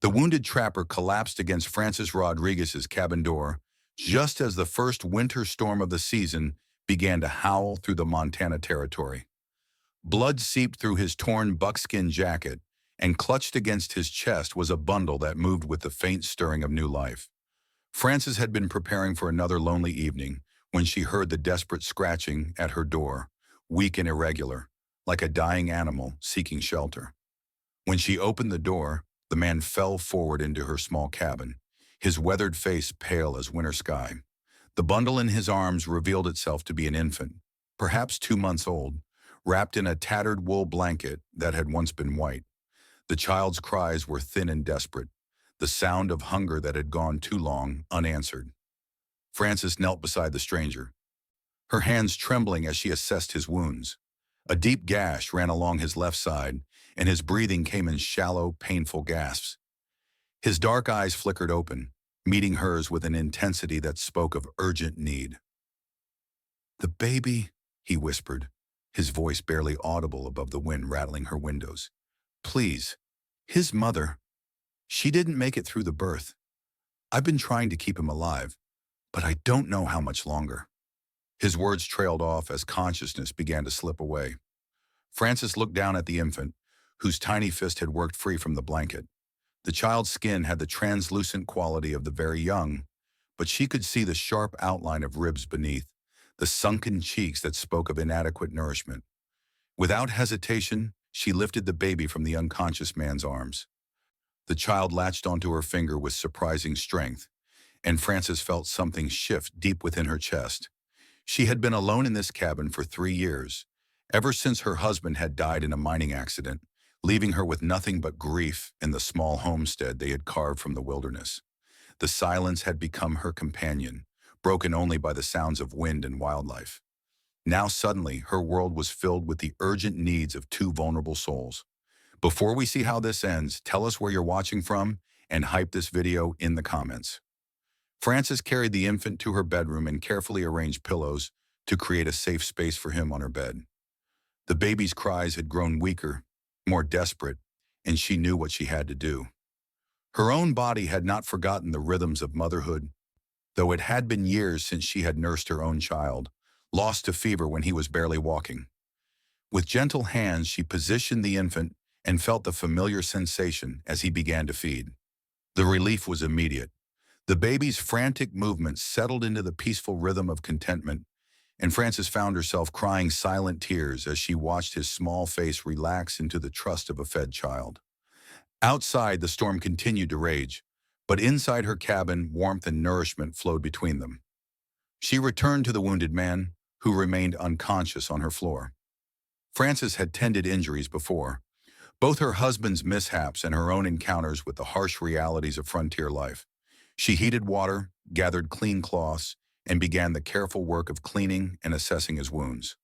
The wounded trapper collapsed against Francis Rodriguez's cabin door just as the first winter storm of the season began to howl through the Montana territory. Blood seeped through his torn buckskin jacket, and clutched against his chest was a bundle that moved with the faint stirring of new life. Frances had been preparing for another lonely evening when she heard the desperate scratching at her door, weak and irregular, like a dying animal seeking shelter. When she opened the door, the man fell forward into her small cabin, his weathered face pale as winter sky. The bundle in his arms revealed itself to be an infant, perhaps 2 months old, wrapped in a tattered wool blanket that had once been white. The child's cries were thin and desperate, the sound of hunger that had gone too long unanswered. Frances knelt beside the stranger, her hands trembling as she assessed his wounds. A deep gash ran along his left side, and his breathing came in shallow, painful gasps. His dark eyes flickered open, meeting hers with an intensity that spoke of urgent need. "The baby," he whispered, his voice barely audible above the wind rattling her windows. "Please, his mother. She didn't make it through the birth. I've been trying to keep him alive, but I don't know how much longer." His words trailed off as consciousness began to slip away. Frances looked down at the infant, whose tiny fist had worked free from the blanket. The child's skin had the translucent quality of the very young, but she could see the sharp outline of ribs beneath, the sunken cheeks that spoke of inadequate nourishment. Without hesitation, she lifted the baby from the unconscious man's arms. The child latched onto her finger with surprising strength, and Frances felt something shift deep within her chest. She had been alone in this cabin for 3 years, ever since her husband had died in a mining accident, leaving her with nothing but grief in the small homestead they had carved from the wilderness. The silence had become her companion, broken only by the sounds of wind and wildlife. Now suddenly, her world was filled with the urgent needs of two vulnerable souls. Before we see how this ends, tell us where you're watching from and hype this video in the comments. Frances carried the infant to her bedroom and carefully arranged pillows to create a safe space for him on her bed. The baby's cries had grown weaker, more desperate, and she knew what she had to do. Her own body had not forgotten the rhythms of motherhood, though it had been years since she had nursed her own child, lost to fever when he was barely walking. With gentle hands, she positioned the infant and felt the familiar sensation as he began to feed. The relief was immediate. The baby's frantic movements settled into the peaceful rhythm of contentment, and Frances found herself crying silent tears as she watched his small face relax into the trust of a fed child. Outside, the storm continued to rage, but inside her cabin, warmth and nourishment flowed between them. She returned to the wounded man, who remained unconscious on her floor. Frances had tended injuries before, both her husband's mishaps and her own encounters with the harsh realities of frontier life. She heated water, gathered clean cloths, and began the careful work of cleaning and assessing his wounds.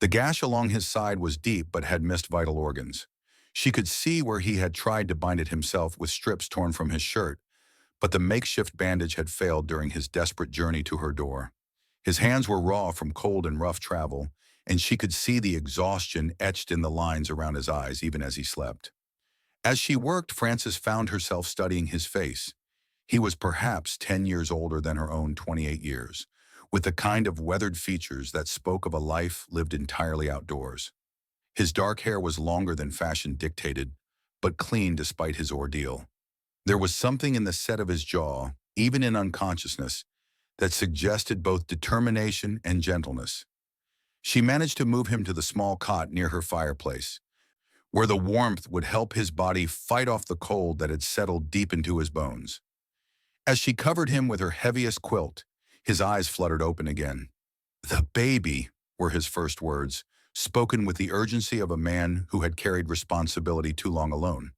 The gash along his side was deep but had missed vital organs. She could see where he had tried to bind it himself with strips torn from his shirt, but the makeshift bandage had failed during his desperate journey to her door. His hands were raw from cold and rough travel, and she could see the exhaustion etched in the lines around his eyes even as he slept. As she worked, Frances found herself studying his face. He was perhaps 10 years older than her own 28 years, with the kind of weathered features that spoke of a life lived entirely outdoors. His dark hair was longer than fashion dictated, but clean despite his ordeal. There was something in the set of his jaw, even in unconsciousness, that suggested both determination and gentleness. She managed to move him to the small cot near her fireplace, where the warmth would help his body fight off the cold that had settled deep into his bones. As she covered him with her heaviest quilt, his eyes fluttered open again. "The baby," were his first words, spoken with the urgency of a man who had carried responsibility too long alone.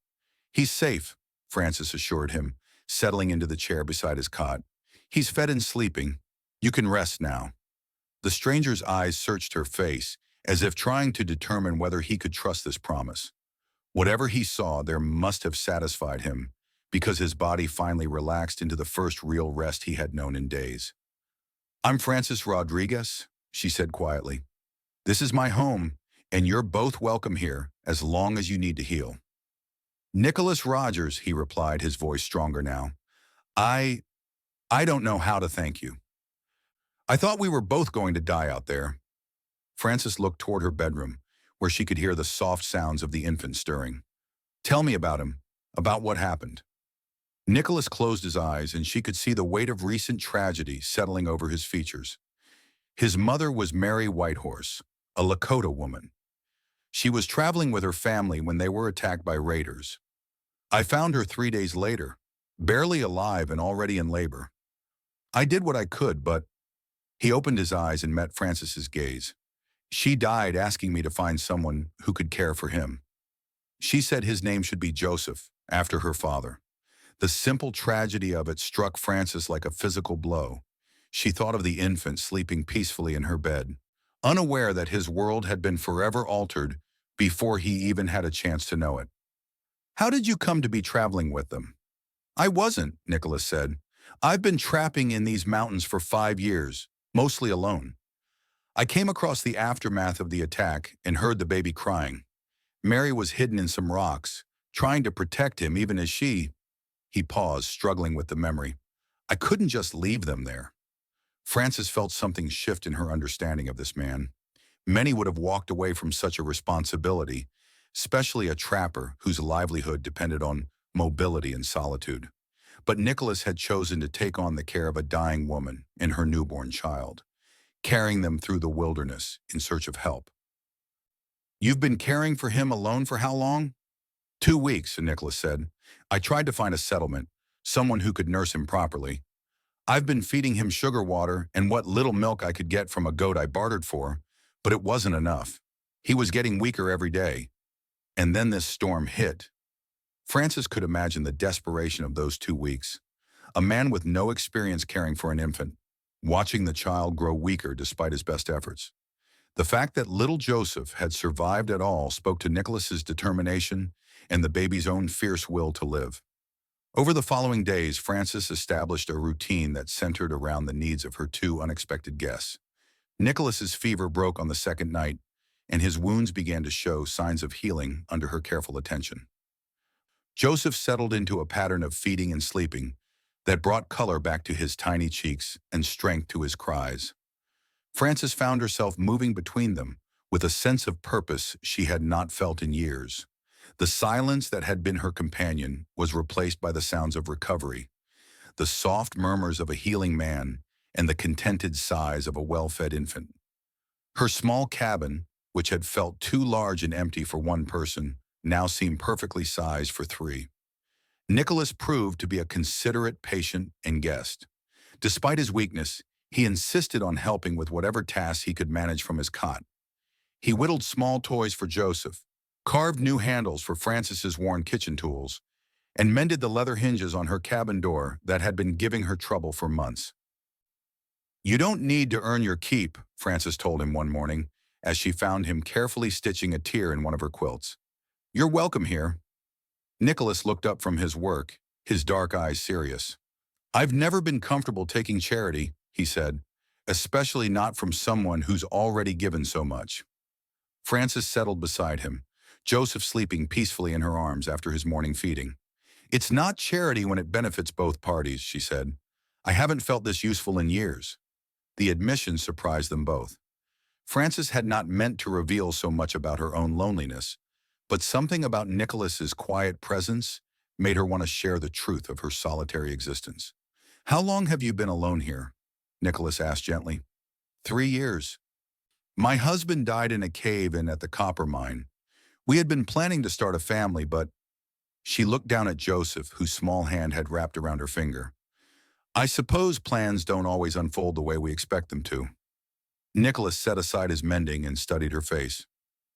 "He's safe," Frances assured him, settling into the chair beside his cot. "He's fed and sleeping. You can rest now." The stranger's eyes searched her face, as if trying to determine whether he could trust this promise. Whatever he saw there must have satisfied him, because his body finally relaxed into the first real rest he had known in days. "I'm Francis Rodriguez," she said quietly. "This is my home, and you're both welcome here as long as you need to heal." Nicholas Rogers, he replied, his voice stronger now. I, I don't know how to thank you. I thought we were both going to die out there. Frances looked toward her bedroom, where she could hear the soft sounds of the infant stirring. Tell me about him, about what happened. Nicholas closed his eyes, and she could see the weight of recent tragedy settling over his features. His mother was Mary Whitehorse, a Lakota woman. She was traveling with her family when they were attacked by raiders. I found her 3 days later, barely alive and already in labor. I did what I could, but he opened his eyes and met Frances's gaze. She died asking me to find someone who could care for him. She said his name should be Joseph, after her father. The simple tragedy of it struck Frances like a physical blow. She thought of the infant sleeping peacefully in her bed, unaware that his world had been forever altered before he even had a chance to know it. How did you come to be traveling with them? I wasn't, Nicholas said. I've been trapping in these mountains for 5 years, mostly alone. I came across the aftermath of the attack and heard the baby crying. Mary was hidden in some rocks, trying to protect him even as he paused, struggling with the memory. I couldn't just leave them there. Frances felt something shift in her understanding of this man. Many would have walked away from such a responsibility, especially a trapper whose livelihood depended on mobility and solitude. But Nicholas had chosen to take on the care of a dying woman and her newborn child, carrying them through the wilderness in search of help. You've been caring for him alone for how long? 2 weeks, Nicholas said. I tried to find a settlement, someone who could nurse him properly. I've been feeding him sugar water and what little milk I could get from a goat I bartered for, but it wasn't enough. He was getting weaker every day. And then this storm hit. Frances could imagine the desperation of those 2 weeks. A man with no experience caring for an infant, watching the child grow weaker despite his best efforts. The fact that little Joseph had survived at all spoke to Nicholas's determination and the baby's own fierce will to live. Over the following days, Frances established a routine that centered around the needs of her two unexpected guests. Nicholas's fever broke on the second night, and his wounds began to show signs of healing under her careful attention. Joseph settled into a pattern of feeding and sleeping that brought color back to his tiny cheeks and strength to his cries. Frances found herself moving between them with a sense of purpose she had not felt in years. The silence that had been her companion was replaced by the sounds of recovery, the soft murmurs of a healing man, and the contented sighs of a well-fed infant. Her small cabin, which had felt too large and empty for one person, now seemed perfectly sized for three. Nicholas proved to be a considerate patient and guest. Despite his weakness, he insisted on helping with whatever tasks he could manage from his cot. He whittled small toys for Joseph, carved new handles for Frances's worn kitchen tools, and mended the leather hinges on her cabin door that had been giving her trouble for months. You don't need to earn your keep, Frances told him one morning, as she found him carefully stitching a tear in one of her quilts. You're welcome here. Nicholas looked up from his work, his dark eyes serious. I've never been comfortable taking charity, he said, especially not from someone who's already given so much. Frances settled beside him, Joseph sleeping peacefully in her arms after his morning feeding. It's not charity when it benefits both parties, she said. I haven't felt this useful in years. The admission surprised them both. Frances had not meant to reveal so much about her own loneliness, but something about Nicholas's quiet presence made her want to share the truth of her solitary existence. How long have you been alone here? Nicholas asked gently. 3 years. My husband died in a cave in at the copper mine. We had been planning to start a family, but she looked down at Joseph, whose small hand had wrapped around her finger. I suppose plans don't always unfold the way we expect them to. Nicholas set aside his mending and studied her face.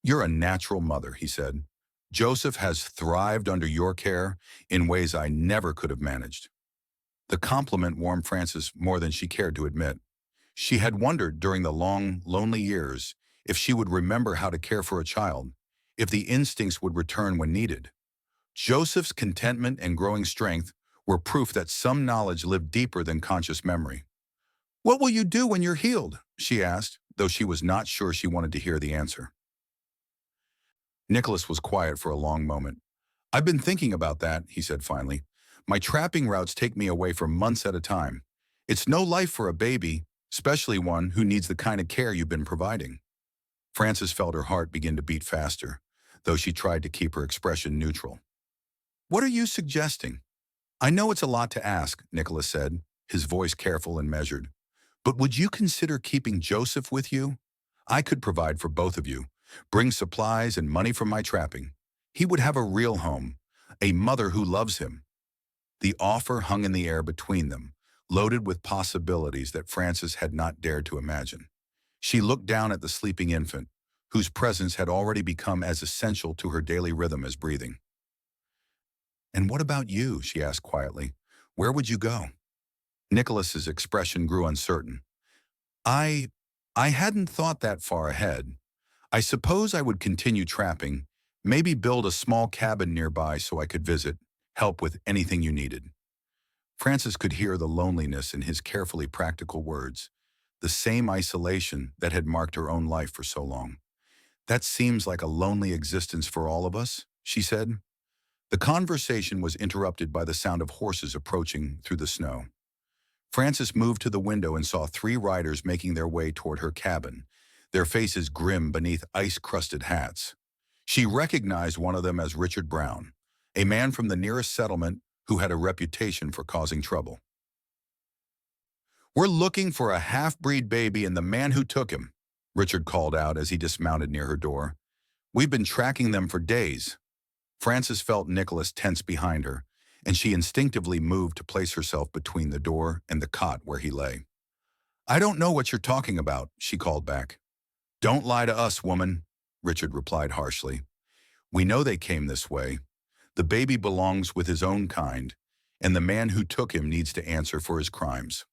You're a natural mother, he said. Joseph has thrived under your care in ways I never could have managed. The compliment warmed Frances more than she cared to admit. She had wondered during the long, lonely years if she would remember how to care for a child, if the instincts would return when needed. Joseph's contentment and growing strength were proof that some knowledge lived deeper than conscious memory. What will you do when you're healed? She asked, though she was not sure she wanted to hear the answer. Nicholas was quiet for a long moment. I've been thinking about that, he said finally. My trapping routes take me away for months at a time. It's no life for a baby, especially one who needs the kind of care you've been providing. Frances felt her heart begin to beat faster, though she tried to keep her expression neutral. What are you suggesting? I know it's a lot to ask, Nicholas said, his voice careful and measured. But would you consider keeping Joseph with you? I could provide for both of you, bring supplies and money from my trapping. He would have a real home, a mother who loves him. The offer hung in the air between them, loaded with possibilities that Frances had not dared to imagine. She looked down at the sleeping infant, whose presence had already become as essential to her daily rhythm as breathing. And what about you? She asked quietly. Where would you go? Nicholas's expression grew uncertain. I hadn't thought that far ahead. I suppose I would continue trapping, maybe build a small cabin nearby so I could visit, help with anything you needed. Frances could hear the loneliness in his carefully practical words, the same isolation that had marked her own life for so long. That seems like a lonely existence for all of us, she said. The conversation was interrupted by the sound of horses approaching through the snow. Frances moved to the window and saw 3 riders making their way toward her cabin, their faces grim beneath ice-crusted hats. She recognized one of them as Richard Brown, a man from the nearest settlement who had a reputation for causing trouble. We're looking for a half-breed baby and the man who took him, Richard called out as he dismounted near her door. We've been tracking them for days. Frances felt Nicholas tense behind her, and she instinctively moved to place herself between the door and the cot where he lay. I don't know what you're talking about, she called back. Don't lie to us, woman, Richard replied harshly. We know they came this way. The baby belongs with his own kind, and the man who took him needs to answer for his crimes.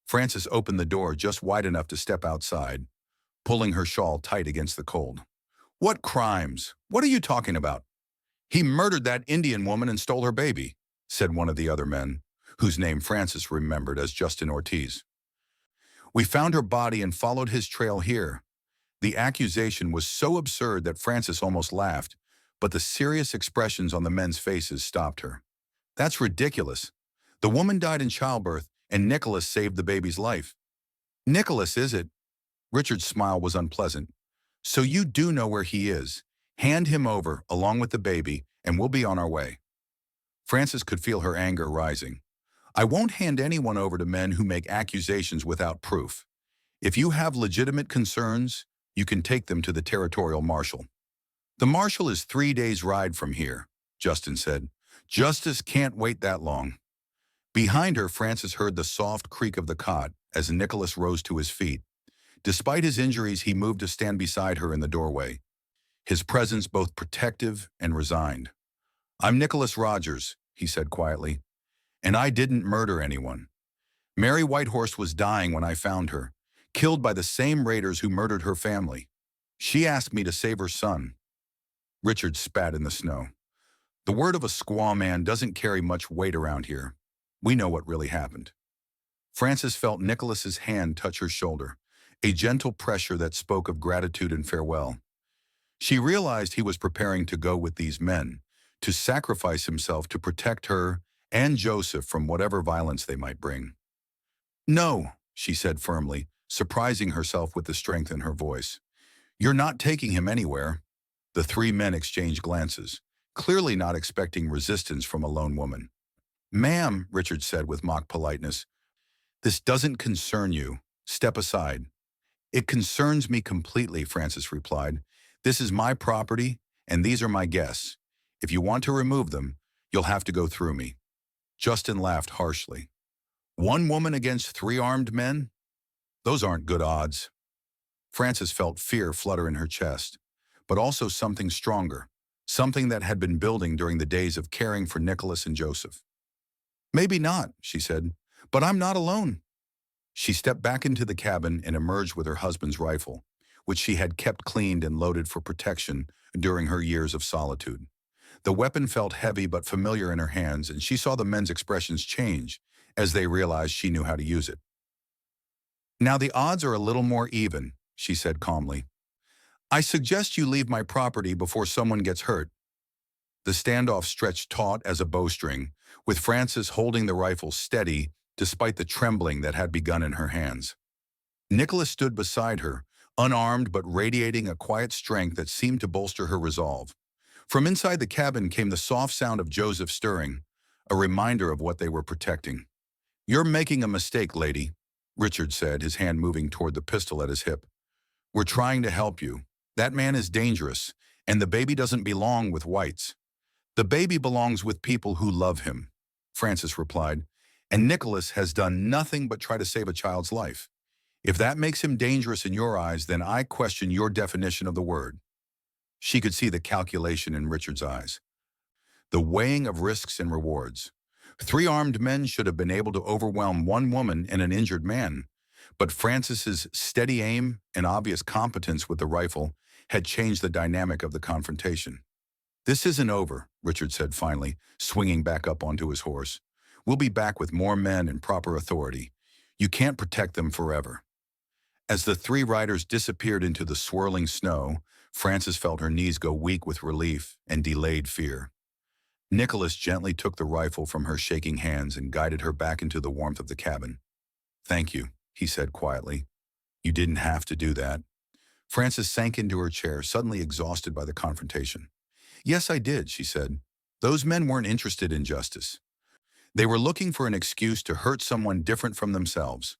Frances opened the door just wide enough to step outside, pulling her shawl tight against the cold. What crimes? What are you talking about? He murdered that Indian woman and stole her baby, said one of the other men, whose name Frances remembered as Justin Ortiz. We found her body and followed his trail here. The accusation was so absurd that Frances almost laughed, but the serious expressions on the men's faces stopped her. That's ridiculous. The woman died in childbirth, and Nicholas saved the baby's life. Nicholas, is it? Richard's smile was unpleasant. So you do know where he is. Hand him over, along with the baby, and we'll be on our way. Frances could feel her anger rising. I won't hand anyone over to men who make accusations without proof. If you have legitimate concerns, you can take them to the territorial marshal. The marshal is 3 days' ride from here, Justin said. Justice can't wait that long. Behind her, Frances heard the soft creak of the cot as Nicholas rose to his feet. Despite his injuries, he moved to stand beside her in the doorway, his presence both protective and resigned. I'm Nicholas Rogers, he said quietly, and I didn't murder anyone. Mary Whitehorse was dying when I found her, killed by the same raiders who murdered her family. She asked me to save her son. Richard spat in the snow. The word of a squaw man doesn't carry much weight around here. We know what really happened. Frances felt Nicholas's hand touch her shoulder, a gentle pressure that spoke of gratitude and farewell. She realized he was preparing to go with these men, to sacrifice himself to protect her and Joseph from whatever violence they might bring. No, she said firmly, surprising herself with the strength in her voice. You're not taking him anywhere. The 3 men exchanged glances, clearly not expecting resistance from a lone woman. Ma'am, Richard said with mock politeness, this doesn't concern you. Step aside. It concerns me completely, Frances replied. This is my property, and these are my guests. If you want to remove them, you'll have to go through me. Justin laughed harshly. 1 woman against 3 armed men? Those aren't good odds. Frances felt fear flutter in her chest, but also something stronger, something that had been building during the days of caring for Nicholas and Joseph. Maybe not, she said, but I'm not alone. She stepped back into the cabin and emerged with her husband's rifle, which she had kept cleaned and loaded for protection during her years of solitude. The weapon felt heavy but familiar in her hands, and she saw the men's expressions change as they realized she knew how to use it. Now the odds are a little more even, she said calmly. I suggest you leave my property before someone gets hurt. The standoff stretched taut as a bowstring, with Frances holding the rifle steady despite the trembling that had begun in her hands. Nicholas stood beside her, unarmed but radiating a quiet strength that seemed to bolster her resolve. From inside the cabin came the soft sound of Joseph stirring, a reminder of what they were protecting. "You're making a mistake, lady," Richard said, his hand moving toward the pistol at his hip. "We're trying to help you. That man is dangerous, and the baby doesn't belong with whites. The baby belongs with people who love him," Francis replied, "and Nicholas has done nothing but try to save a child's life. If that makes him dangerous in your eyes, then I question your definition of the word." She could see the calculation in Richard's eyes, the weighing of risks and rewards. 3 armed men should have been able to overwhelm 1 woman and an injured man, but Francis's steady aim and obvious competence with the rifle had changed the dynamic of the confrontation. "This isn't over," Richard said finally, swinging back up onto his horse. "We'll be back with more men and proper authority. You can't protect them forever." As the 3 riders disappeared into the swirling snow, Frances felt her knees go weak with relief and delayed fear. Nicholas gently took the rifle from her shaking hands and guided her back into the warmth of the cabin. "Thank you," he said quietly. "You didn't have to do that." Frances sank into her chair, suddenly exhausted by the confrontation. "Yes, I did," she said. "Those men weren't interested in justice. They were looking for an excuse to hurt someone different from themselves."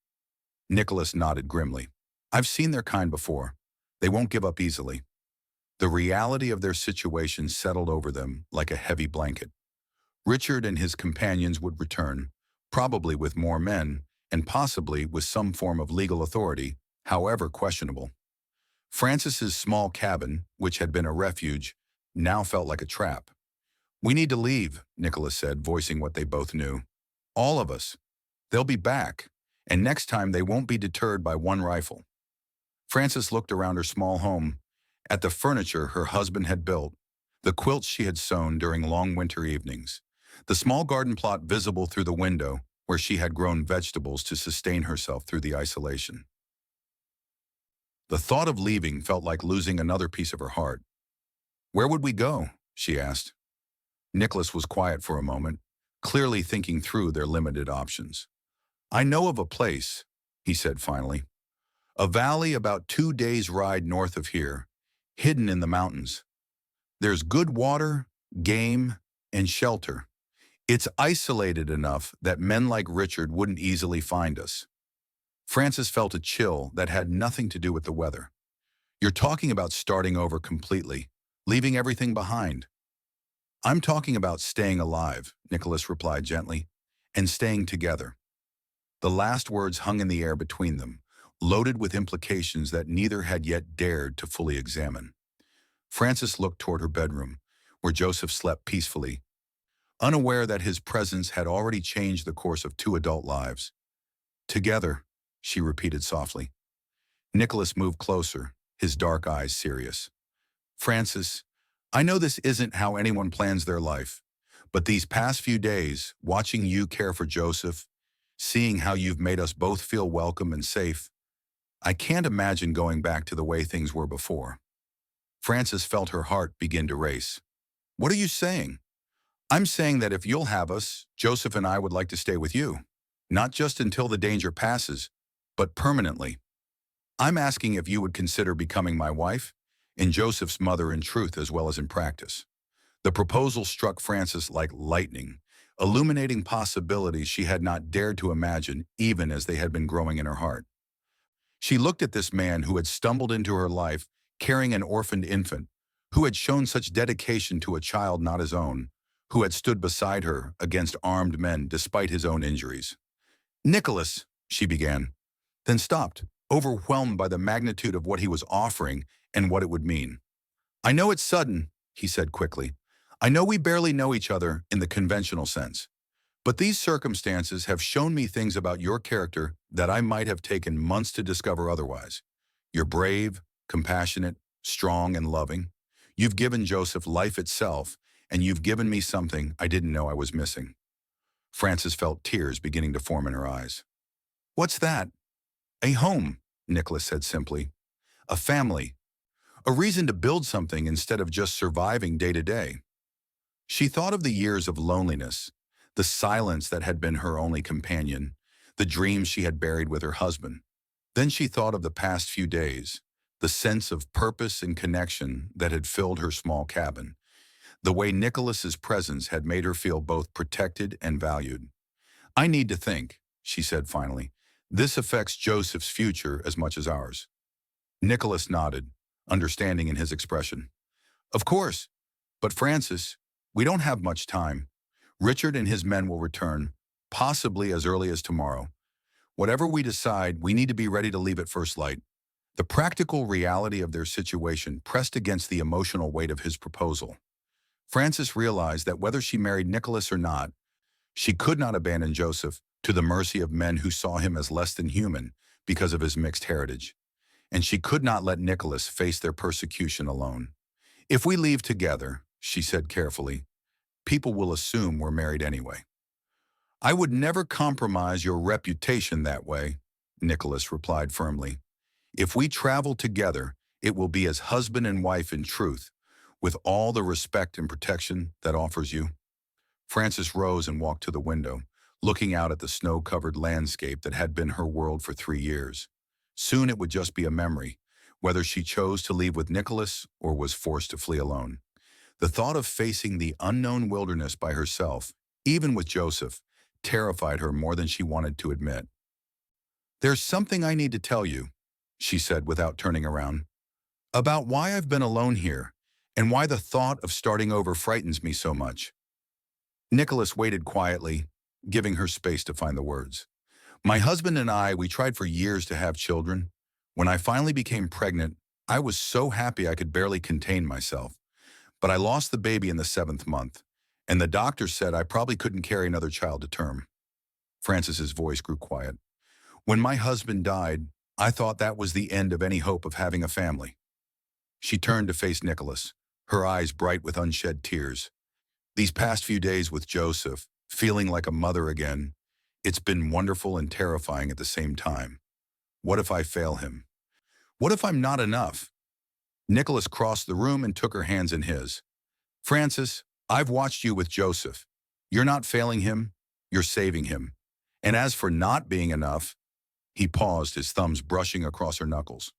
Nicholas nodded grimly. "I've seen their kind before. They won't give up easily." The reality of their situation settled over them like a heavy blanket. Richard and his companions would return, probably with more men, and possibly with some form of legal authority, however questionable. Francis's small cabin, which had been a refuge, now felt like a trap. "We need to leave," Nicholas said, voicing what they both knew. "All of us. They'll be back, and next time they won't be deterred by 1 rifle." Frances looked around her small home, at the furniture her husband had built, the quilts she had sewn during long winter evenings, the small garden plot visible through the window where she had grown vegetables to sustain herself through the isolation. The thought of leaving felt like losing another piece of her heart. "Where would we go?" she asked. Nicholas was quiet for a moment, clearly thinking through their limited options. "I know of a place," he said finally. "A valley about 2 days' ride north of here, hidden in the mountains. There's good water, game, and shelter. It's isolated enough that men like Richard wouldn't easily find us." Frances felt a chill that had nothing to do with the weather. "You're talking about starting over completely, leaving everything behind." "I'm talking about staying alive," Nicholas replied gently, "and staying together." The last words hung in the air between them, loaded with implications that neither had yet dared to fully examine. Frances looked toward her bedroom, where Joseph slept peacefully, unaware that his presence had already changed the course of 2 adult lives. "Together," she repeated softly. Nicholas moved closer, his dark eyes serious. "Frances, I know this isn't how anyone plans their life, but these past few days, watching you care for Joseph, seeing how you've made us both feel welcome and safe, I can't imagine going back to the way things were before." Frances felt her heart begin to race. "What are you saying?" "I'm saying that if you'll have us, Joseph and I would like to stay with you. Not just until the danger passes, but permanently. I'm asking if you would consider becoming my wife, and Joseph's mother in truth as well as in practice." The proposal struck Frances like lightning, illuminating possibilities she had not dared to imagine even as they had been growing in her heart. She looked at this man who had stumbled into her life carrying an orphaned infant, who had shown such dedication to a child not his own, who had stood beside her against armed men despite his own injuries. "Nicholas," she began, then stopped, overwhelmed by the magnitude of what he was offering and what it would mean. "I know it's sudden," he said quickly. "I know we barely know each other in the conventional sense. But these circumstances have shown me things about your character that I might have taken months to discover otherwise. You're brave, compassionate, strong, and loving. You've given Joseph life itself, and you've given me something I didn't know I was missing." Frances felt tears beginning to form in her eyes. "What's that?" "A home," Nicholas said simply. "A family. A reason to build something instead of just surviving day to day." She thought of the years of loneliness, the silence that had been her only companion, the dreams she had buried with her husband. Then she thought of the past few days, the sense of purpose and connection that had filled her small cabin, the way Nicholas's presence had made her feel both protected and valued. "I need to think," she said finally. "This affects Joseph's future as much as ours." Nicholas nodded, understanding in his expression. "Of course, but Francis, we don't have much time. Richard and his men will return, possibly as early as tomorrow. Whatever we decide, we need to be ready to leave at first light." The practical reality of their situation pressed against the emotional weight of his proposal. Frances realized that whether she married Nicholas or not, she could not abandon Joseph to the mercy of men who saw him as less than human because of his mixed heritage. And she could not let Nicholas face their persecution alone. "If we leave together," she said carefully, "people will assume we're married anyway." "I would never compromise your reputation that way," Nicholas replied firmly. "If we travel together, it will be as husband and wife in truth, with all the respect and protection that offers you." Frances rose and walked to the window, looking out at the snow-covered landscape that had been her world for 3 years. Soon it would just be a memory, whether she chose to leave with Nicholas or was forced to flee alone. The thought of facing the unknown wilderness by herself, even with Joseph, terrified her more than she wanted to admit. "There's something I need to tell you," she said without turning around, "about why I've been alone here and why the thought of starting over frightens me so much." Nicholas waited quietly, giving her space to find the words. "My husband and I, we tried for years to have children. When I finally became pregnant, I was so happy I could barely contain myself. But I lost the baby in the 7th month, and the doctor said I probably couldn't carry another child to term." Frances's voice grew quiet. "When my husband died, I thought that was the end of any hope of having a family." She turned to face Nicholas, her eyes bright with unshed tears. "These past few days with Joseph, feeling like a mother again, it's been wonderful and terrifying at the same time. What if I fail him? What if I'm not enough?" Nicholas crossed the room and took her hands in his. "Frances, I've watched you with Joseph. You're not failing him, you're saving him. And as for not being enough," he paused, his thumbs brushing across her knuckles,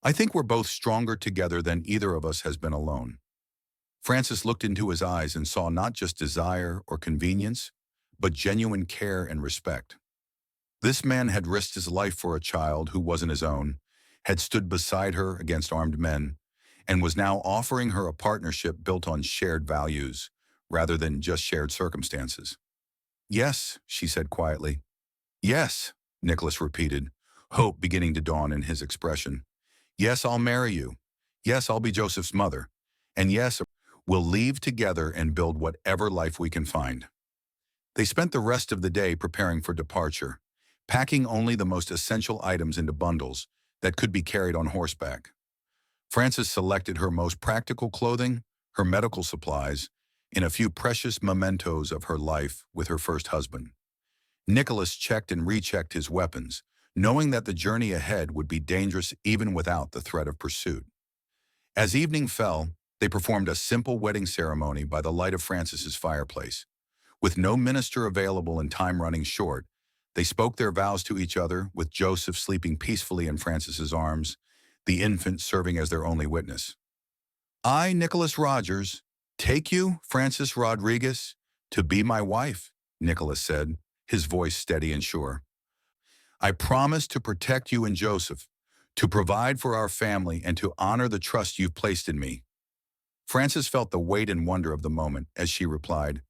"I think we're both stronger together than either of us has been alone." Frances looked into his eyes and saw not just desire or convenience, but genuine care and respect. This man had risked his life for a child who wasn't his own, had stood beside her against armed men, and was now offering her a partnership built on shared values, rather than just shared circumstances. "Yes," she said quietly. "Yes," Nicholas repeated, hope beginning to dawn in his expression. "Yes, I'll marry you. Yes, I'll be Joseph's mother. And yes, we'll leave together and build whatever life we can find." They spent the rest of the day preparing for departure, packing only the most essential items into bundles that could be carried on horseback. Frances selected her most practical clothing, her medical supplies, and a few precious mementos of her life with her first husband. Nicholas checked and rechecked his weapons, knowing that the journey ahead would be dangerous even without the threat of pursuit. As evening fell, they performed a simple wedding ceremony by the light of Frances's fireplace. With no minister available and time running short, they spoke their vows to each other, with Joseph sleeping peacefully in Frances's arms, the infant serving as their only witness. "I, Nicholas Rogers, take you, Frances Rodriguez, to be my wife," Nicholas said, his voice steady and sure. "I promise to protect you and Joseph, to provide for our family, and to honor the trust you've placed in me." Frances felt the weight and wonder of the moment as she replied,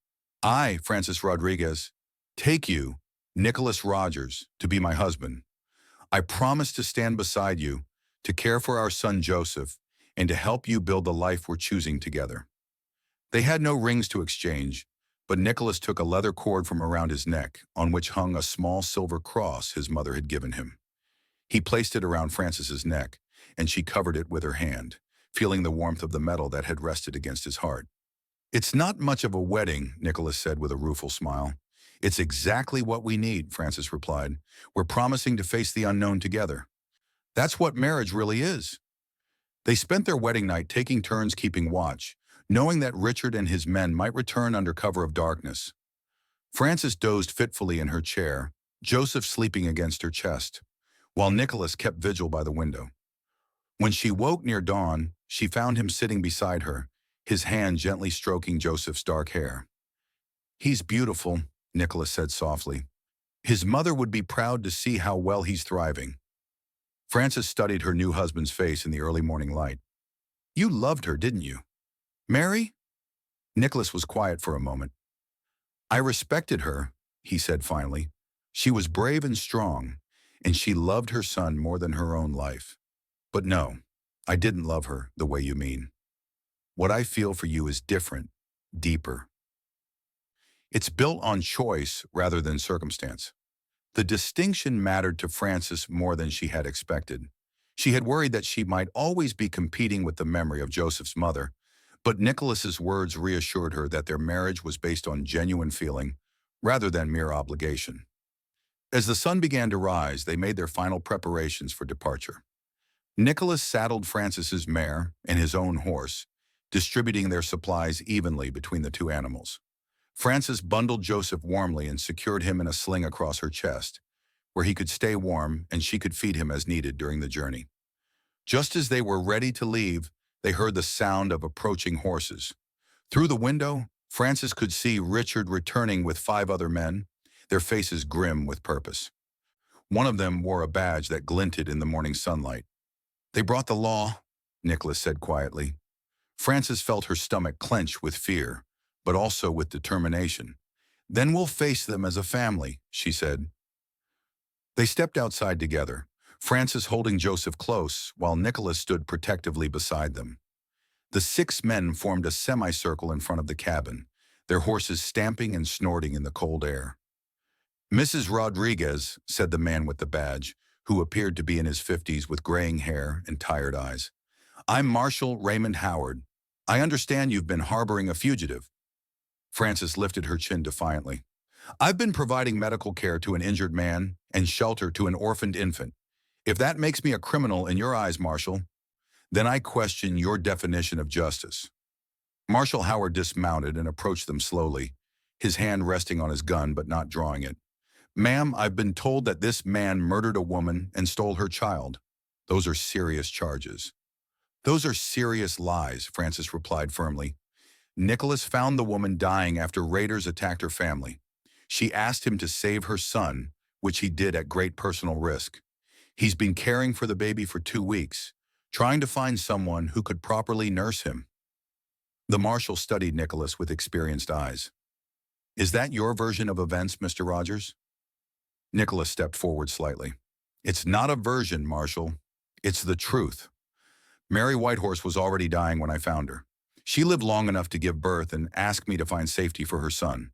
"I, Frances Rodriguez, take you, Nicholas Rogers, to be my husband. I promise to stand beside you, to care for our son Joseph, and to help you build the life we're choosing together." They had no rings to exchange, but Nicholas took a leather cord from around his neck, on which hung a small silver cross his mother had given him. He placed it around Frances's neck, and she covered it with her hand, feeling the warmth of the metal that had rested against his heart. "It's not much of a wedding," Nicholas said with a rueful smile. "It's exactly what we need," Frances replied. "We're promising to face the unknown together. That's what marriage really is." They spent their wedding night taking turns keeping watch, knowing that Richard and his men might return under cover of darkness. Frances dozed fitfully in her chair, Joseph sleeping against her chest, while Nicholas kept vigil by the window. When she woke near dawn, she found him sitting beside her, his hand gently stroking Joseph's dark hair. "He's beautiful," Nicholas said softly. "His mother would be proud to see how well he's thriving." Frances studied her new husband's face in the early morning light. "You loved her, didn't you?" "Mary?" Nicholas was quiet for a moment. "I respected her," he said finally. "She was brave and strong, and she loved her son more than her own life. But no, I didn't love her the way you mean. What I feel for you is different, deeper. It's built on choice rather than circumstance." The distinction mattered to Frances more than she had expected. She had worried that she might always be competing with the memory of Joseph's mother, but Nicholas's words reassured her that their marriage was based on genuine feeling rather than mere obligation. As the sun began to rise, they made their final preparations for departure. Nicholas saddled Frances's mare and his own horse, distributing their supplies evenly between the two animals. Frances bundled Joseph warmly and secured him in a sling across her chest, where he could stay warm and she could feed him as needed during the journey. Just as they were ready to leave, they heard the sound of approaching horses. Through the window, Frances could see Richard returning with 5 other men, their faces grim with purpose. One of them wore a badge that glinted in the morning sunlight. "They brought the law," Nicholas said quietly. Frances felt her stomach clench with fear, but also with determination. "Then we'll face them as a family," she said. They stepped outside together, Frances holding Joseph close while Nicholas stood protectively beside them. The 6 men formed a semicircle in front of the cabin, their horses stamping and snorting in the cold air. "Mrs. Rodriguez," said the man with the badge, who appeared to be in his 50s with graying hair and tired eyes. "I'm Marshal Raymond Howard. I understand you've been harboring a fugitive." Frances lifted her chin defiantly. "I've been providing medical care to an injured man and shelter to an orphaned infant. If that makes me a criminal in your eyes, Marshal, then I question your definition of justice." Marshal Howard dismounted and approached them slowly, his hand resting on his gun but not drawing it. "Ma'am, I've been told that this man murdered a woman and stole her child. Those are serious charges." "Those are serious lies," Frances replied firmly. "Nicholas found the woman dying after raiders attacked her family. She asked him to save her son, which he did at great personal risk. He's been caring for the baby for 2 weeks, trying to find someone who could properly nurse him." The marshal studied Nicholas with experienced eyes. "Is that your version of events, Mr. Rogers?" Nicholas stepped forward slightly. "It's not a version, Marshal. It's the truth. Mary Whitehorse was already dying when I found her. She lived long enough to give birth and ask me to find safety for her son.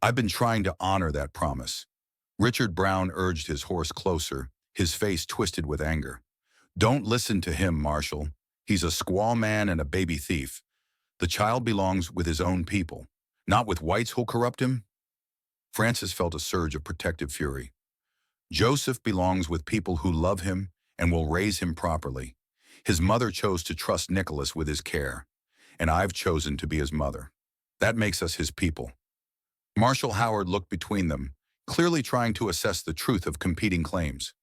I've been trying to honor that promise." Richard Brown urged his horse closer, his face twisted with anger. "Don't listen to him, Marshal. He's a squaw man and a baby thief. The child belongs with his own people, not with whites who'll corrupt him." Frances felt a surge of protective fury. "Joseph belongs with people who love him and will raise him properly. His mother chose to trust Nicholas with his care, and I've chosen to be his mother. That makes us his people." Marshal Howard looked between them, clearly trying to assess the truth of competing claims.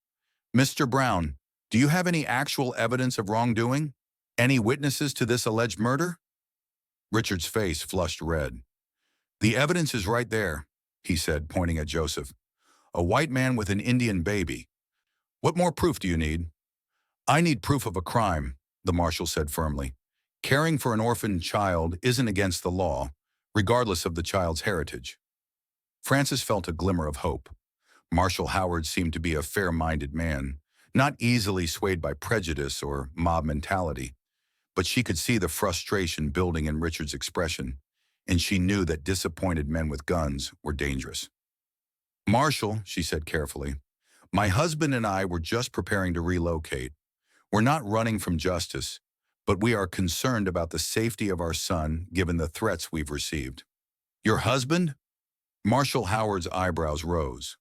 "Mr. Brown, do you have any actual evidence of wrongdoing? Any witnesses to this alleged murder?" Richard's face flushed red. "The evidence is right there," he said, pointing at Joseph. "A white man with an Indian baby. What more proof do you need?" "I need proof of a crime," the marshal said firmly. "Caring for an orphaned child isn't against the law, regardless of the child's heritage." Frances felt a glimmer of hope. Marshal Howard seemed to be a fair-minded man, not easily swayed by prejudice or mob mentality. But she could see the frustration building in Richard's expression, and she knew that disappointed men with guns were dangerous. "Marshal," she said carefully, "my husband and I were just preparing to relocate. We're not running from justice, but we are concerned about the safety of our son given the threats we've received." "Your husband?" Marshal Howard's eyebrows rose.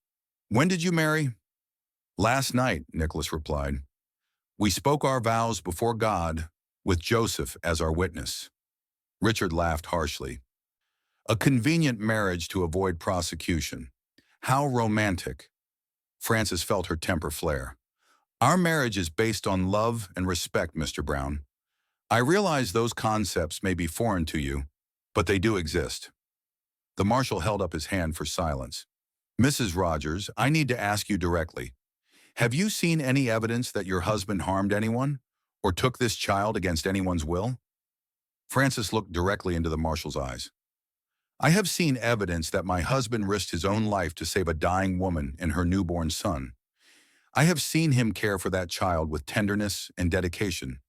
"When did you marry?" "Last night," Nicholas replied. "We spoke our vows before God, with Joseph as our witness." Richard laughed harshly. A convenient marriage to avoid prosecution. How romantic. Frances felt her temper flare. Our marriage is based on love and respect, Mr. Brown. I realize those concepts may be foreign to you, but they do exist. The marshal held up his hand for silence. Mrs. Rogers, I need to ask you directly. Have you seen any evidence that your husband harmed anyone or took this child against anyone's will? Frances looked directly into the marshal's eyes. I have seen evidence that my husband risked his own life to save a dying woman and her newborn son. I have seen him care for that child with tenderness and dedication.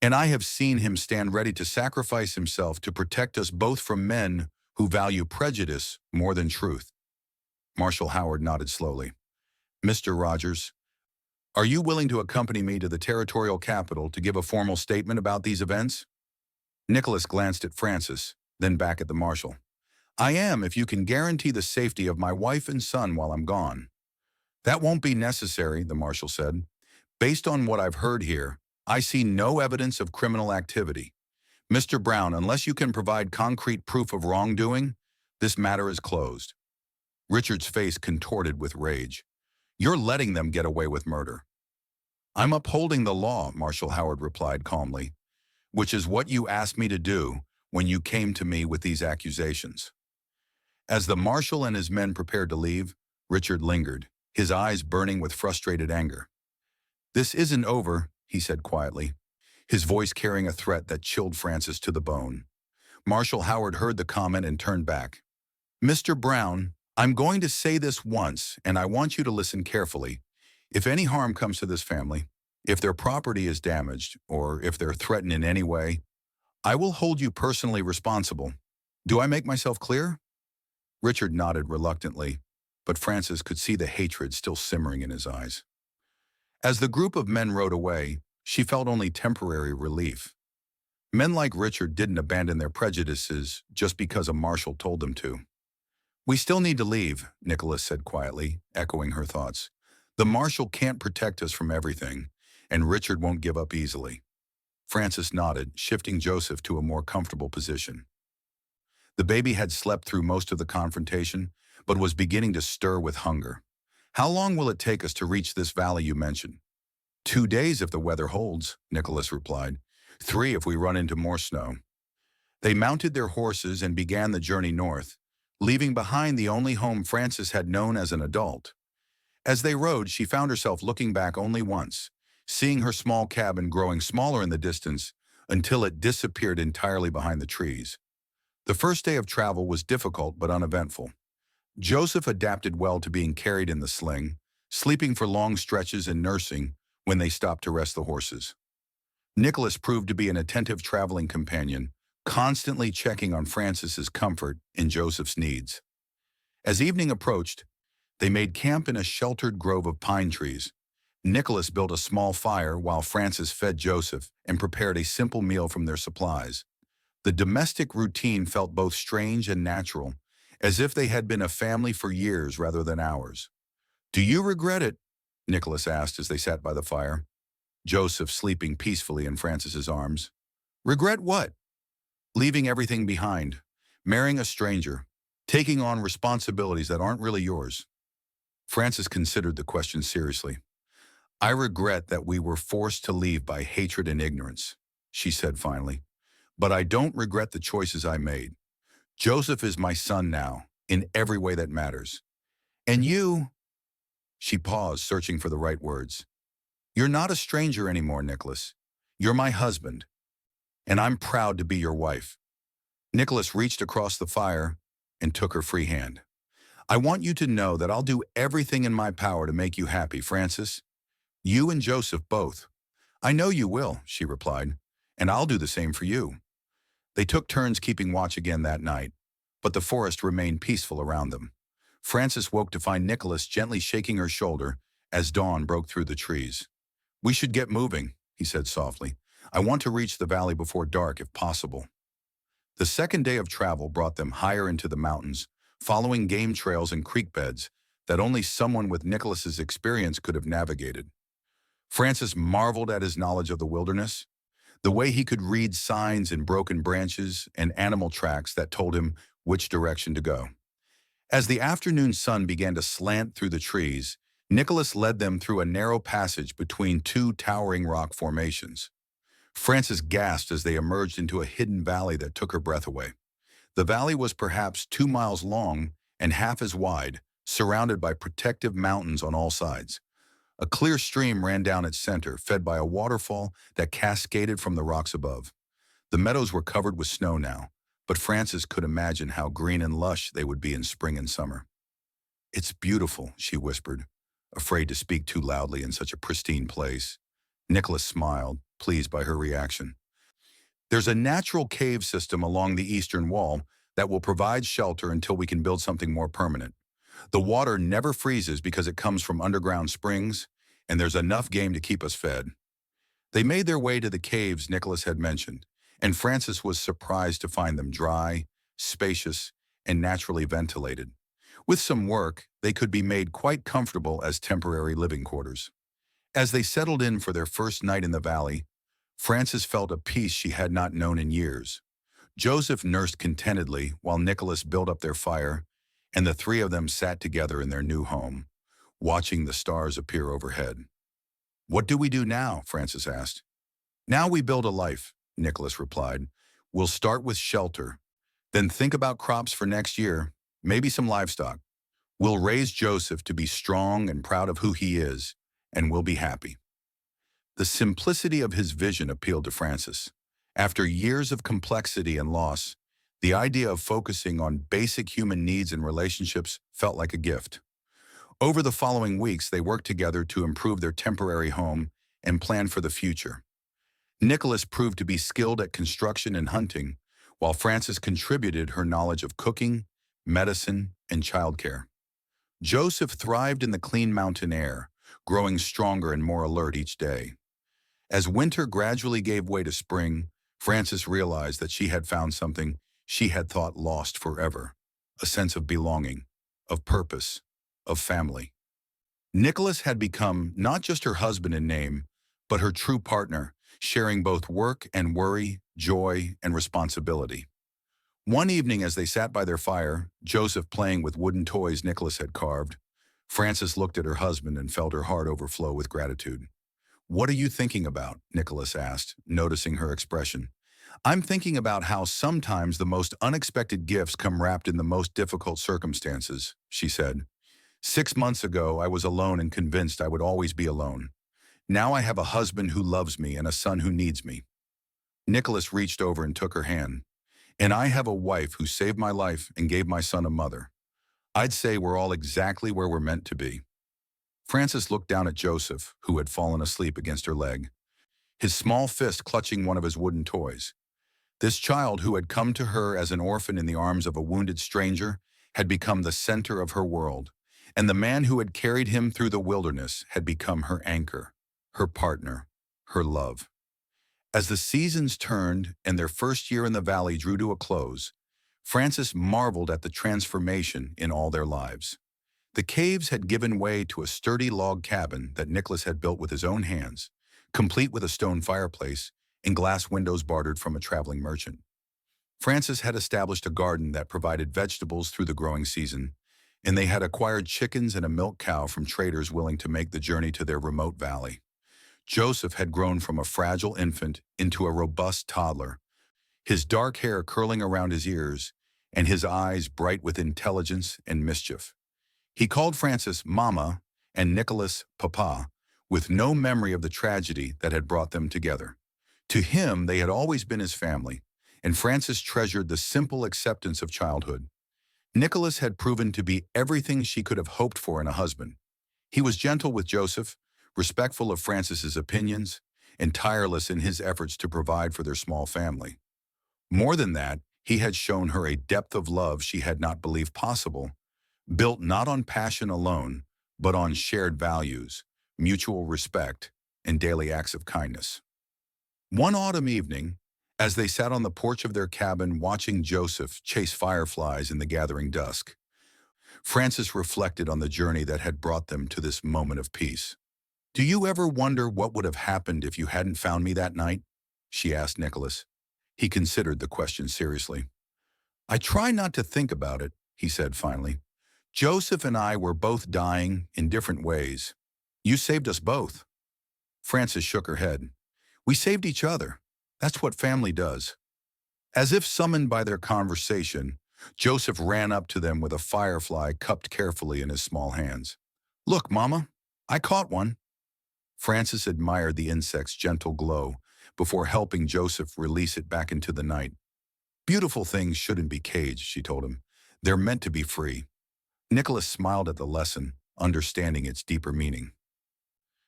And I have seen him stand ready to sacrifice himself to protect us both from men who value prejudice more than truth. Marshal Howard nodded slowly. Mr. Rogers, are you willing to accompany me to the territorial capital to give a formal statement about these events? Nicholas glanced at Frances, then back at the marshal. I am, if you can guarantee the safety of my wife and son while I'm gone. That won't be necessary, the marshal said. Based on what I've heard here, I see no evidence of criminal activity. Mr. Brown, unless you can provide concrete proof of wrongdoing, this matter is closed. Richard's face contorted with rage. You're letting them get away with murder. I'm upholding the law, Marshal Howard replied calmly, which is what you asked me to do when you came to me with these accusations. As the marshal and his men prepared to leave, Richard lingered, his eyes burning with frustrated anger. This isn't over, he said quietly, his voice carrying a threat that chilled Frances to the bone. Marshal Howard heard the comment and turned back. Mr. Brown, I'm going to say this once, and I want you to listen carefully. If any harm comes to this family, if their property is damaged, or if they're threatened in any way, I will hold you personally responsible. Do I make myself clear? Richard nodded reluctantly, but Frances could see the hatred still simmering in his eyes. As the group of men rode away, she felt only temporary relief. Men like Richard didn't abandon their prejudices just because a marshal told them to. We still need to leave, Nicholas said quietly, echoing her thoughts. The marshal can't protect us from everything, and Richard won't give up easily. Frances nodded, shifting Joseph to a more comfortable position. The baby had slept through most of the confrontation, but was beginning to stir with hunger. How long will it take us to reach this valley you mentioned? 2 days if the weather holds, Nicholas replied. 3 if we run into more snow. They mounted their horses and began the journey north, leaving behind the only home Frances had known as an adult. As they rode, she found herself looking back only once, seeing her small cabin growing smaller in the distance until it disappeared entirely behind the trees. The first day of travel was difficult but uneventful. Joseph adapted well to being carried in the sling, sleeping for long stretches and nursing when they stopped to rest the horses. Nicholas proved to be an attentive traveling companion, constantly checking on Frances's comfort and Joseph's needs. As evening approached, they made camp in a sheltered grove of pine trees. Nicholas built a small fire while Frances fed Joseph and prepared a simple meal from their supplies. The domestic routine felt both strange and natural, as if they had been a family for years rather than hours. Do you regret it? Nicholas asked as they sat by the fire. Joseph sleeping peacefully in Frances's arms. Regret what? Leaving everything behind, marrying a stranger, taking on responsibilities that aren't really yours. Frances considered the question seriously. I regret that we were forced to leave by hatred and ignorance, she said finally. But I don't regret the choices I made. Joseph is my son now, in every way that matters. And you, she paused, searching for the right words. You're not a stranger anymore, Nicholas. You're my husband, and I'm proud to be your wife. Nicholas reached across the fire and took her free hand. I want you to know that I'll do everything in my power to make you happy, Frances. You and Joseph both. I know you will, she replied, and I'll do the same for you. They took turns keeping watch again that night, but the forest remained peaceful around them. Frances woke to find Nicholas gently shaking her shoulder as dawn broke through the trees. We should get moving, he said softly. I want to reach the valley before dark if possible. The second day of travel brought them higher into the mountains, following game trails and creek beds that only someone with Nicholas's experience could have navigated. Frances marveled at his knowledge of the wilderness. The way he could read signs in broken branches and animal tracks that told him which direction to go. As the afternoon sun began to slant through the trees, Nicholas led them through a narrow passage between two towering rock formations. Frances gasped as they emerged into a hidden valley that took her breath away. The valley was perhaps 2 miles long and half as wide, surrounded by protective mountains on all sides. A clear stream ran down its center, fed by a waterfall that cascaded from the rocks above. The meadows were covered with snow now, but Frances could imagine how green and lush they would be in spring and summer. "It's beautiful," she whispered, afraid to speak too loudly in such a pristine place. Nicholas smiled, pleased by her reaction. "There's a natural cave system along the eastern wall that will provide shelter until we can build something more permanent. The water never freezes because it comes from underground springs, and there's enough game to keep us fed." They made their way to the caves Nicholas had mentioned, and Frances was surprised to find them dry, spacious, and naturally ventilated. With some work, they could be made quite comfortable as temporary living quarters. As they settled in for their first night in the valley, Frances felt a peace she had not known in years. Joseph nursed contentedly while Nicholas built up their fire, and the three of them sat together in their new home, watching the stars appear overhead. "What do we do now?" Frances asked. "Now we build a life," Nicholas replied. "We'll start with shelter, then think about crops for next year, maybe some livestock. We'll raise Joseph to be strong and proud of who he is, and we'll be happy." The simplicity of his vision appealed to Frances. After years of complexity and loss, the idea of focusing on basic human needs and relationships felt like a gift. Over the following weeks, they worked together to improve their temporary home and plan for the future. Nicholas proved to be skilled at construction and hunting, while Frances contributed her knowledge of cooking, medicine, and childcare. Joseph thrived in the clean mountain air, growing stronger and more alert each day. As winter gradually gave way to spring, Frances realized that she had found something she had thought lost forever: a sense of belonging, of purpose, of family. Nicholas had become not just her husband in name, but her true partner, sharing both work and worry, joy and responsibility. One evening as they sat by their fire, Joseph playing with wooden toys Nicholas had carved, Frances looked at her husband and felt her heart overflow with gratitude. "What are you thinking about?" Nicholas asked, noticing her expression. "I'm thinking about how sometimes the most unexpected gifts come wrapped in the most difficult circumstances," she said. "6 months ago, I was alone and convinced I would always be alone. Now I have a husband who loves me and a son who needs me." Nicholas reached over and took her hand. "And I have a wife who saved my life and gave my son a mother. I'd say we're all exactly where we're meant to be." Frances looked down at Joseph, who had fallen asleep against her leg, his small fist clutching one of his wooden toys. This child, who had come to her as an orphan in the arms of a wounded stranger, had become the center of her world, and the man who had carried him through the wilderness had become her anchor, her partner, her love. As the seasons turned and their first year in the valley drew to a close, Frances marveled at the transformation in all their lives. The caves had given way to a sturdy log cabin that Nicholas had built with his own hands, complete with a stone fireplace and glass windows bartered from a traveling merchant. Frances had established a garden that provided vegetables through the growing season, and they had acquired chickens and a milk cow from traders willing to make the journey to their remote valley. Joseph had grown from a fragile infant into a robust toddler, his dark hair curling around his ears and his eyes bright with intelligence and mischief. He called Frances Mama and Nicholas Papa, with no memory of the tragedy that had brought them together. To him, they had always been his family, and Frances treasured the simple acceptance of childhood. Nicholas had proven to be everything she could have hoped for in a husband. He was gentle with Joseph, respectful of Frances's opinions, and tireless in his efforts to provide for their small family. More than that, he had shown her a depth of love she had not believed possible, built not on passion alone, but on shared values, mutual respect, and daily acts of kindness. One autumn evening, as they sat on the porch of their cabin watching Joseph chase fireflies in the gathering dusk, Frances reflected on the journey that had brought them to this moment of peace. "Do you ever wonder what would have happened if you hadn't found me that night?" she asked Nicholas. He considered the question seriously. I try not to think about it, he said finally. Joseph and I were both dying in different ways. You saved us both. Frances shook her head. We saved each other. That's what family does. As if summoned by their conversation, Joseph ran up to them with a firefly cupped carefully in his small hands. Look, Mama, I caught one. Frances admired the insect's gentle glow before helping Joseph release it back into the night. Beautiful things shouldn't be caged, she told him. They're meant to be free. Nicholas smiled at the lesson, understanding its deeper meaning.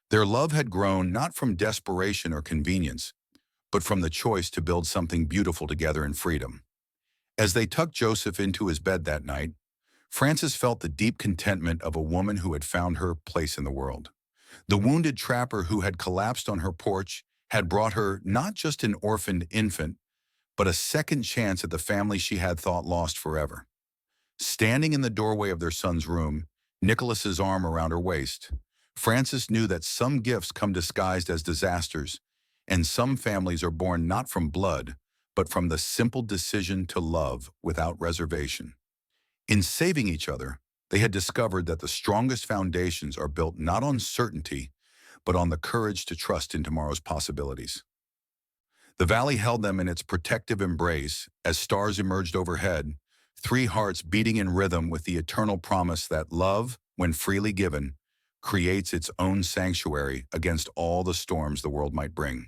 Their love had grown not from desperation or convenience, but from the choice to build something beautiful together in freedom. As they tucked Joseph into his bed that night, Frances felt the deep contentment of a woman who had found her place in the world. The wounded trapper who had collapsed on her porch had brought her not just an orphaned infant, but a second chance at the family she had thought lost forever. Standing in the doorway of their son's room, Nicholas's arm around her waist, Frances knew that some gifts come disguised as disasters, and some families are born not from blood, but from the simple decision to love without reservation. In saving each other, they had discovered that the strongest foundations are built not on certainty, but on the courage to trust in tomorrow's possibilities. The valley held them in its protective embrace as stars emerged overhead, three hearts beating in rhythm with the eternal promise that love, when freely given, creates its own sanctuary against all the storms the world might bring.